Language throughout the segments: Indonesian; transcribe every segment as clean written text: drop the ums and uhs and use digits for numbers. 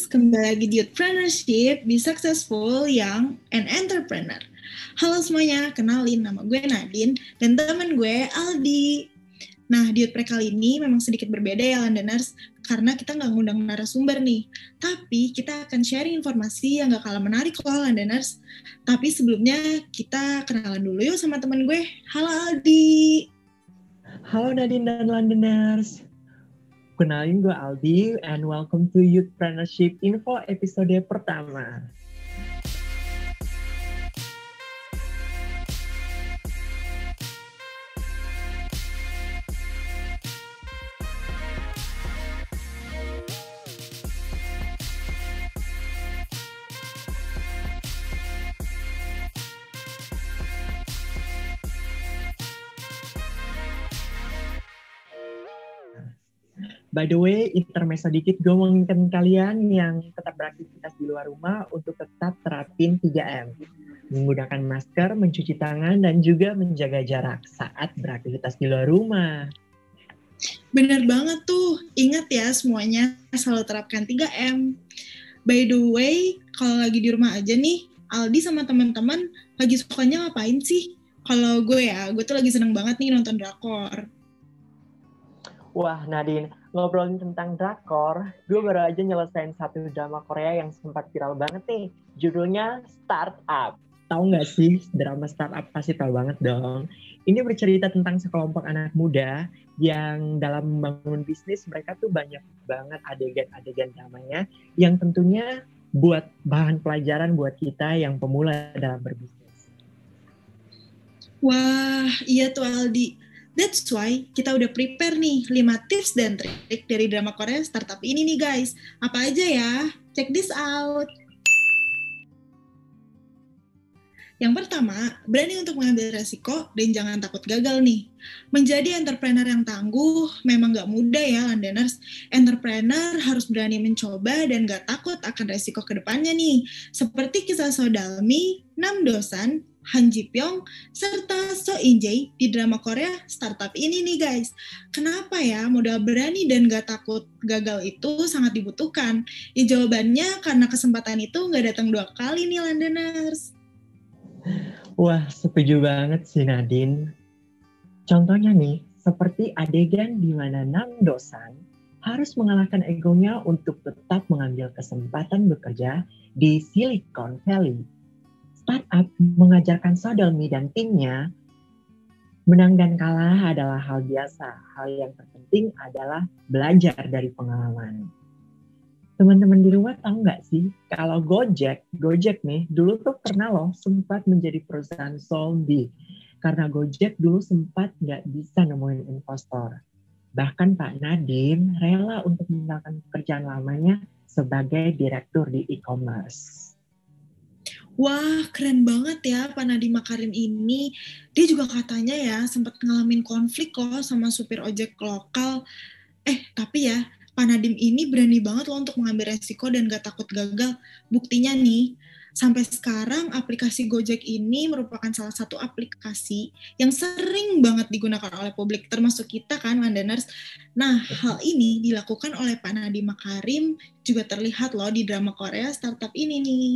kembali lagi di Youthpreneurship, Be Successful, Young, and Entrepreneur. Halo semuanya, kenalin nama gue Nadine dan teman gue Aldi. Nah, di Youthpre kali ini memang sedikit berbeda ya Londoners, karena kita nggak ngundang narasumber nih. Tapi kita akan sharing informasi yang nggak kalah menarik loh Londoners. Tapi sebelumnya kita kenalan dulu yuk sama teman gue. Halo Aldi. Halo Nadine dan Londoners. Kenalin gue Aldi and welcome to Youthpreneurship Info episode pertama. By the way, intermezzo dikit, gue mau ngingetin kalian yang tetap beraktivitas di luar rumah untuk tetap terapin 3M. Menggunakan masker, mencuci tangan, dan juga menjaga jarak saat beraktivitas di luar rumah. Bener banget tuh, ingat ya semuanya selalu terapkan 3M. By the way, kalau lagi di rumah aja nih, Aldi sama teman-teman lagi sukanya ngapain sih? Kalau gue tuh lagi seneng banget nih nonton drakor. Wah Nadine, ngobrolin tentang drakor, gue baru aja nyelesain satu drama Korea yang sempat viral banget nih. Judulnya Startup. Tahu nggak sih drama Startup? Pasti tahu banget dong. Ini bercerita tentang sekelompok anak muda yang dalam membangun bisnis mereka tuh banyak banget adegan-adegan dramanya yang tentunya buat bahan pelajaran buat kita yang pemula dalam berbisnis. Wah, iya tuh Aldi. That's why kita udah prepare nih 5 tips dan trik dari drama Korea Startup ini nih guys. Apa aja ya? Check this out. Yang pertama, berani untuk mengambil resiko dan jangan takut gagal nih. Menjadi entrepreneur yang tangguh memang gak mudah ya Londoners. Entrepreneur harus berani mencoba dan gak takut akan resiko kedepannya nih. Seperti kisah Sodalmi, Nam Dosan, Han Ji Pyong, serta So In Jae di drama Korea Startup ini nih guys. Kenapa ya modal berani dan gak takut gagal itu sangat dibutuhkan? Ya jawabannya karena kesempatan itu gak datang 2 kali nih Londoners. Wah, setuju banget sih Nadine. Contohnya nih, seperti adegan di mana Nam Dosan harus mengalahkan egonya untuk tetap mengambil kesempatan bekerja di Silicon Valley. Startup mengajarkan Sodalmi dan timnya menang dan kalah adalah hal biasa. Hal yang terpenting adalah belajar dari pengalaman. Teman-teman di rumah tahu nggak sih kalau Gojek nih dulu tuh pernah loh sempat menjadi perusahaan zombie karena Gojek dulu sempat nggak bisa nemuin investor. Bahkan Pak Nadiem rela untuk meninggalkan pekerjaan lamanya sebagai direktur di e-commerce. Wah, keren banget ya Pak Nadiem Makarim ini. Dia juga katanya ya sempat ngalamin konflik kok sama supir ojek lokal. Tapi ya, Pak Nadiem ini berani banget loh untuk mengambil resiko dan gak takut gagal. Buktinya nih, sampai sekarang aplikasi Gojek ini merupakan salah satu aplikasi yang sering banget digunakan oleh publik, termasuk kita kan, Londoners. Nah, hal ini dilakukan oleh Pak Nadiem Makarim juga terlihat loh di drama Korea Startup ini nih.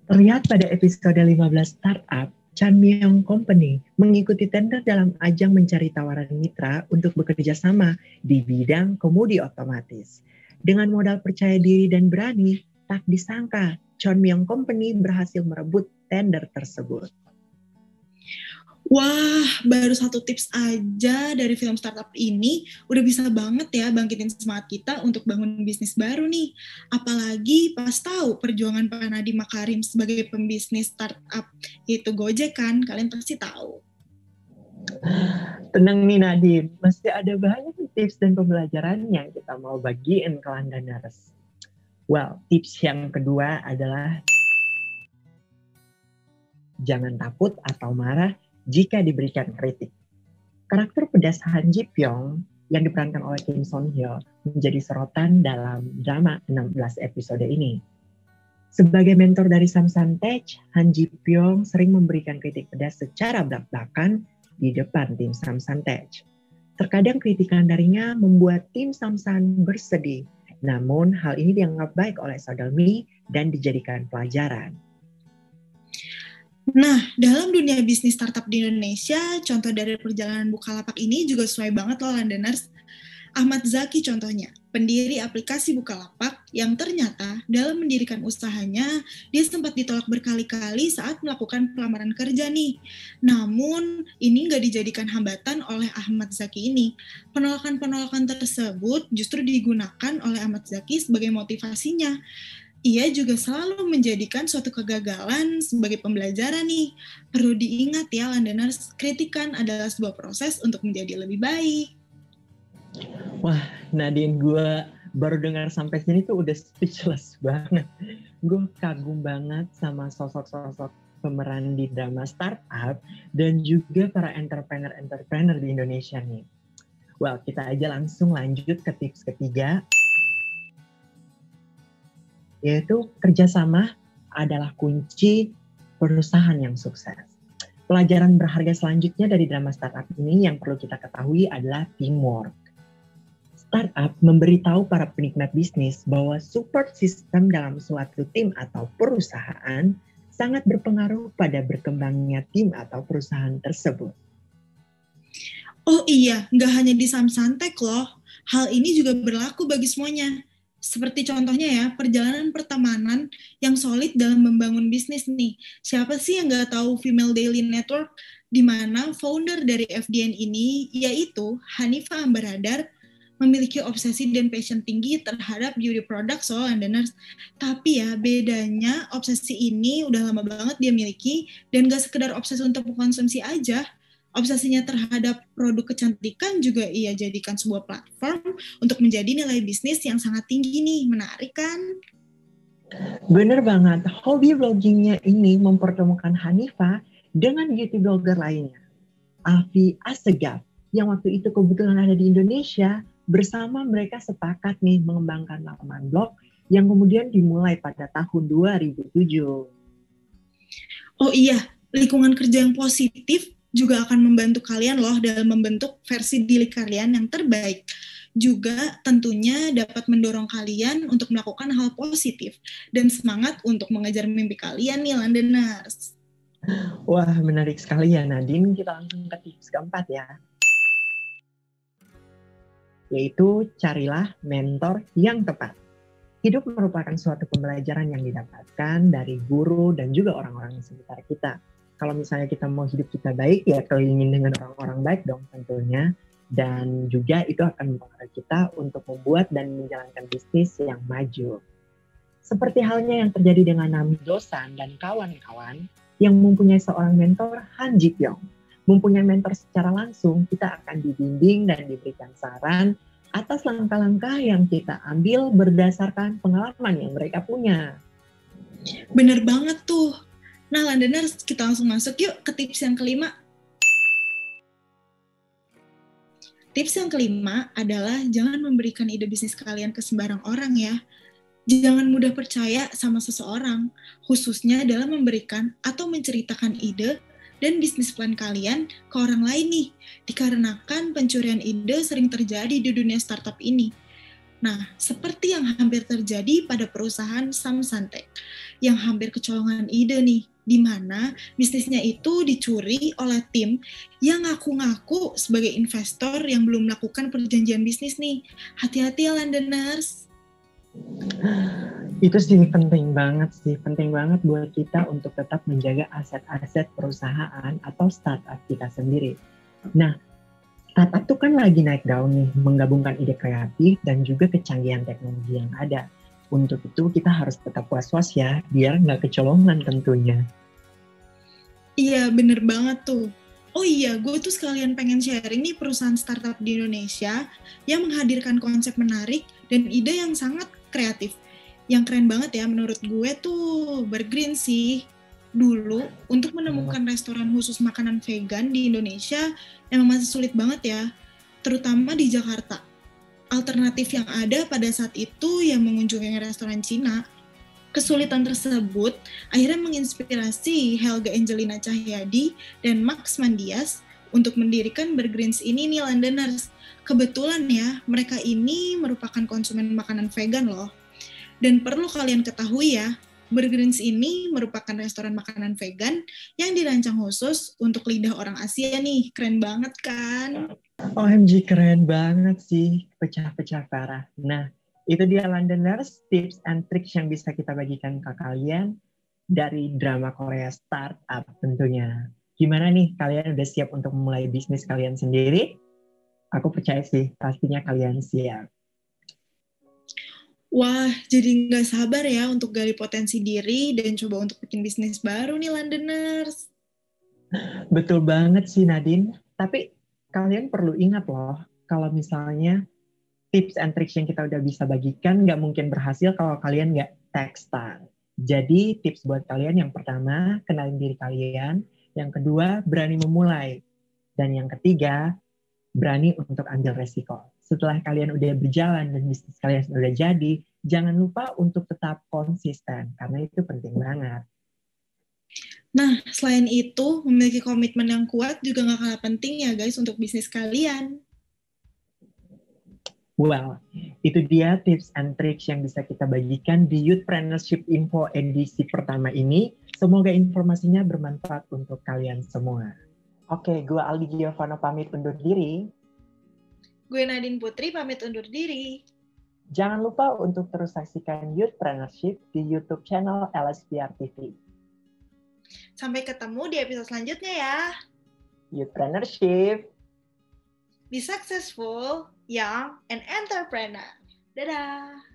Terlihat pada episode 15 Startup, Chan Myung Company mengikuti tender dalam ajang mencari tawaran mitra untuk bekerja sama di bidang kemudi otomatis. Dengan modal percaya diri dan berani, tak disangka Chan Myung Company berhasil merebut tender tersebut. Wah, baru satu tips aja dari film startup ini udah bisa banget ya bangkitin semangat kita untuk bangun bisnis baru nih. Apalagi pas tahu perjuangan Pak Nadiem Makarim sebagai pembisnis startup yaitu Gojek kan, kalian pasti tahu. Tenang nih Nadine, masih ada banyak tips dan pembelajaran yang kita mau bagiin ke Londoners. Well, tips yang kedua adalah jangan takut atau marah jika diberikan kritik. Karakter pedas Han Ji Pyong yang diperankan oleh Kim Son Hyo menjadi sorotan dalam drama 16 episode ini. Sebagai mentor dari Samsan Tech, Han Ji Pyong sering memberikan kritik pedas secara belak-belakan di depan tim Samsan Tech. Terkadang kritikan darinya membuat tim Samsan bersedih Namun hal ini dianggap baik oleh Sodalmi dan dijadikan pelajaran. Nah, dalam dunia bisnis startup di Indonesia, contoh dari perjalanan Bukalapak ini juga sesuai banget loh, Londoners. Ahmad Zaki contohnya, pendiri aplikasi Bukalapak yang ternyata dalam mendirikan usahanya, dia sempat ditolak berkali-kali saat melakukan pelamaran kerja nih. Namun, ini nggak dijadikan hambatan oleh Ahmad Zaki ini. Penolakan-penolakan tersebut justru digunakan oleh Ahmad Zaki sebagai motivasinya. Ia juga selalu menjadikan suatu kegagalan sebagai pembelajaran nih. Perlu diingat ya, Londoners, kritikan adalah sebuah proses untuk menjadi lebih baik. Wah, Nadine, gue baru dengar sampai sini tuh udah speechless banget. Gue kagum banget sama sosok-sosok pemeran di drama startup dan juga para entrepreneur-entrepreneur di Indonesia nih. Well, kita aja langsung lanjut ke tips ketiga, yaitu kerjasama adalah kunci perusahaan yang sukses. Pelajaran berharga selanjutnya dari drama startup ini yang perlu kita ketahui adalah teamwork. Startup memberitahu para penikmat bisnis bahwa support system dalam suatu tim atau perusahaan sangat berpengaruh pada berkembangnya tim atau perusahaan tersebut. Oh iya, nggak hanya di Samsantek loh. Hal ini juga berlaku bagi semuanya. Seperti contohnya ya, perjalanan pertemanan yang solid dalam membangun bisnis nih. Siapa sih yang nggak tahu Female Daily Network, di mana founder dari FDN ini, yaitu Hanifah Ambaradar, memiliki obsesi dan passion tinggi terhadap beauty products, so Londoners. Tapi ya, bedanya obsesi ini udah lama banget dia miliki, dan gak sekedar obsesi untuk mengkonsumsi aja. Obsesinya terhadap produk kecantikan juga ia jadikan sebuah platform untuk menjadi nilai bisnis yang sangat tinggi nih. Menarik kan? Bener banget, hobi vloggingnya ini mempertemukan Hanifah dengan beauty blogger lainnya, Alfi Assegaf, yang waktu itu kebetulan ada di Indonesia. Bersama mereka sepakat nih mengembangkan laman blog yang kemudian dimulai pada tahun 2007. Oh iya, lingkungan kerja yang positif juga akan membantu kalian loh dalam membentuk versi diri kalian yang terbaik. Juga tentunya dapat mendorong kalian untuk melakukan hal positif dan semangat untuk mengejar mimpi kalian nih, Londoners. Wah, menarik sekali ya Nadine. Kita langsung ke tips keempat ya. Yaitu carilah mentor yang tepat. Hidup merupakan suatu pembelajaran yang didapatkan dari guru dan juga orang-orang di sekitar kita. Kalau misalnya kita mau hidup kita baik, ya kelilingin dengan orang-orang baik dong tentunya. Dan juga itu akan mempengaruhi kita untuk membuat dan menjalankan bisnis yang maju. Seperti halnya yang terjadi dengan Nami Dosan dan kawan-kawan yang mempunyai seorang mentor, Han Ji Pyong. Mempunyai mentor secara langsung, kita akan dibimbing dan diberikan saran atas langkah-langkah yang kita ambil berdasarkan pengalaman yang mereka punya. Bener banget tuh. Nah, Londoners, kita langsung masuk yuk ke tips yang kelima. Tips yang kelima adalah jangan memberikan ide bisnis kalian ke sembarang orang ya. Jangan mudah percaya sama seseorang, khususnya dalam memberikan atau menceritakan ide dan bisnis plan kalian ke orang lain nih, dikarenakan pencurian ide sering terjadi di dunia startup ini. Nah, seperti yang hampir terjadi pada perusahaan Samsantek, yang hampir kecolongan ide nih, di mana bisnisnya itu dicuri oleh tim yang ngaku-ngaku sebagai investor yang belum melakukan perjanjian bisnis nih. Hati-hati ya, Londoners. Itu sih penting banget buat kita untuk tetap menjaga aset-aset perusahaan atau startup kita sendiri. Nah, startup tuh kan lagi naik daun nih, menggabungkan ide kreatif dan juga kecanggihan teknologi yang ada. Untuk itu kita harus tetap was-was ya, biar nggak kecolongan tentunya. Iya, bener banget tuh. Oh iya, gue tuh sekalian pengen sharing nih perusahaan startup di Indonesia yang menghadirkan konsep menarik dan ide yang sangat kreatif. Yang keren banget ya menurut gue tuh Burgreen sih. Dulu untuk menemukan restoran khusus makanan vegan di Indonesia emang masih sulit banget ya, terutama di Jakarta. Alternatif yang ada pada saat itu yang mengunjungi restoran Cina. Kesulitan tersebut akhirnya menginspirasi Helga Angelina Cahyadi dan Max Mandias untuk mendirikan Bergreens ini nih Londoners. Kebetulan ya, mereka ini merupakan konsumen makanan vegan loh. Dan perlu kalian ketahui ya, Bergreens ini merupakan restoran makanan vegan yang dirancang khusus untuk lidah orang Asia nih. Keren banget kan? OMG, keren banget sih. Pecah-pecah parah. Nah, itu dia Londoners, tips and tricks yang bisa kita bagikan ke kalian dari drama Korea startup tentunya. Gimana nih, kalian udah siap untuk memulai bisnis kalian sendiri? Aku percaya sih, pastinya kalian siap. Wah, jadi nggak sabar ya untuk gali potensi diri dan coba untuk bikin bisnis baru nih Londoners. Betul banget sih Nadine, tapi kalian perlu ingat loh, kalau misalnya tips and tricks yang kita udah bisa bagikan nggak mungkin berhasil kalau kalian nggak take start. Jadi tips buat kalian yang pertama, kenalin diri kalian. Yang kedua, berani memulai. Dan yang ketiga, berani untuk ambil resiko. Setelah kalian udah berjalan dan bisnis kalian udah jadi, jangan lupa untuk tetap konsisten, karena itu penting banget. Nah, selain itu, memiliki komitmen yang kuat juga nggak kalah penting ya guys untuk bisnis kalian. Well, itu dia tips and tricks yang bisa kita bagikan di Youthpreneurship Info edisi pertama ini. Semoga informasinya bermanfaat untuk kalian semua. Oke, gue Aldi Giovanno pamit undur diri. Gue Nadine Putri pamit undur diri. Jangan lupa untuk terus saksikan Youthpreneurship di YouTube channel LSPR TV. Sampai ketemu di episode selanjutnya ya. Youthpreneurship. Be successful, young, and entrepreneur. Dadah!